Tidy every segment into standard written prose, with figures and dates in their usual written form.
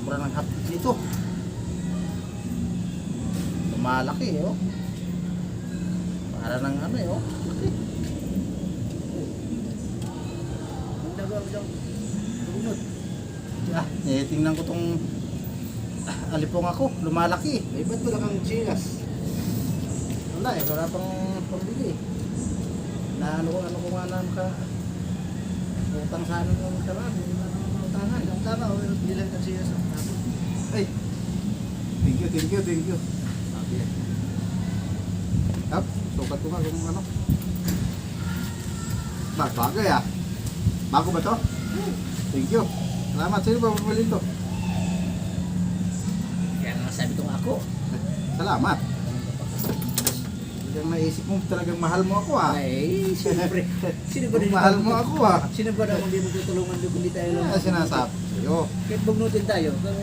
Sobra ng hapit nito. Lumalaki eh, oh. Para ng ano eh, oh. Ang dagaw daw. Bunot. Tingnan ko tong alipong ako, lumalaki. Ay, ba't wala kang silas? Wala eh, wala pang pambili. Na ano ko nga lang ka utang sa ano ng karaan, utangan. Ang tama, bilang kang silas. Ay, thank you. Sabi yan. Hap, sukat ko nga kung ano. Bagay ah. Bago ba to? Thank you. Salamat, sa'yo ba bumili to? Kaya nga sabi ko nga ako. Salamat. Talagang naisip mo, talagang mahal mo ako ah. Ay, siyempre. Sino ba rin Mahal mo ako ah. Sino ba naman hindi mo tutulungan doon kundi tayo lang? Kaya sinasabi sa'yo. Kahit bugnutin tayo, pero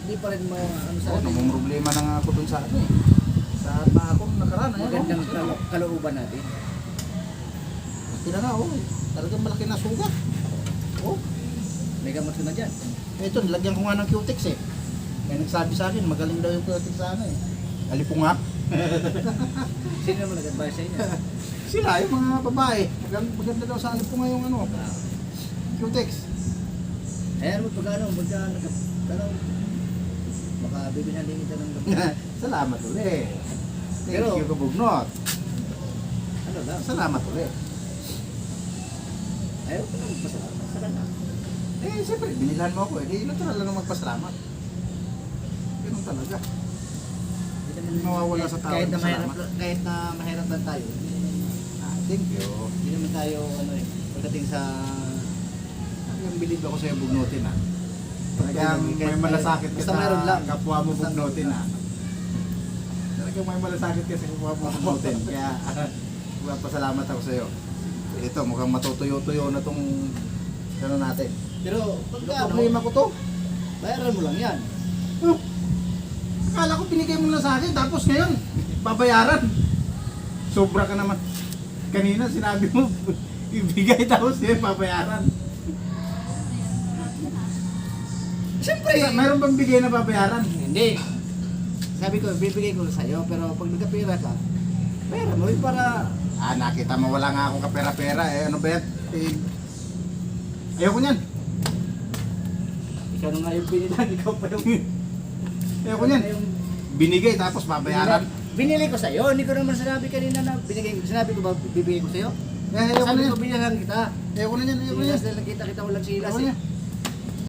hindi pa rin ano sa Oo, atin. namang problema na nga ako dun sa ano eh. Sa pa akong nakaraan. Magandang kalooban natin. Ito na nga oh. Talagang malaki na sugat. Oh. May gamot ko na dyan. Ito, nilagyan ko nga ng Cutex eh. Kaya nagsabi sa akin, magaling daw yung Cutex sa ano eh. Alipungak. Sino naman nag-advise sa inyo? Sila, yung mga babae. Maganda daw sa alipunga yung ano. Cutex. Ayan mo pag ano, baka bibilhalin kita ng gamot. Salamat ulit. Thank Pero- you, Kabugnot. Ano lang? Salamat ulit. Ayaw ko lang magpasalamat. Salamat. Eh, siyempre, binilhan mo ako eh. Di natural lang magpasalamat. Ganun talaga. Hindi Mawawala sa tao kahit ng na mahirap, salamat. kahit na mahirap lang tayo. Thank you. Hindi naman tayo ano eh, pagdating sa Talagang bilib ako sa'yo bugnutin ah. Talagang Kahit may malasakit ka basta sa meron lang. kapwa mo Basta bugnutin meron ah. Talagang may malasakit ka sa kapwa mo bugnutin. Kaya pasalamat ako sa'yo. Ito, mukhang matutuyo-tuyo na tong gano'n natin. pero pagka ano, Problema ko to. bayaran mo lang yan. Oh, akala ko binigay mo na sa akin, tapos ngayon, babayaran. Sobra ka naman. Kanina sinabi mo, ibigay tapos ngayon, babayaran. Siyempre, Mayroon bang bigay na babayaran? hindi. Sabi ko, bibigay ko sa'yo, pero pag nagkapira ka, bayaran mo yun para Nakita mo wala nga akong kapera-pera eh. Ano ba yan? Ayoko niyan. ikaw na nga yung pinilan, ikaw pa yung Ayoko niyan. Binigay tapos babayaran. Binili ko sa'yo, hindi ko naman sinabi kanina na sinabi ko ba bibigay ko sa'yo? Ayoko na Sabi yan. ko binigyan kita. Ayoko na yan. Ayoko na yan. Silas na lang kita walang silas Ayoko na eh. yan.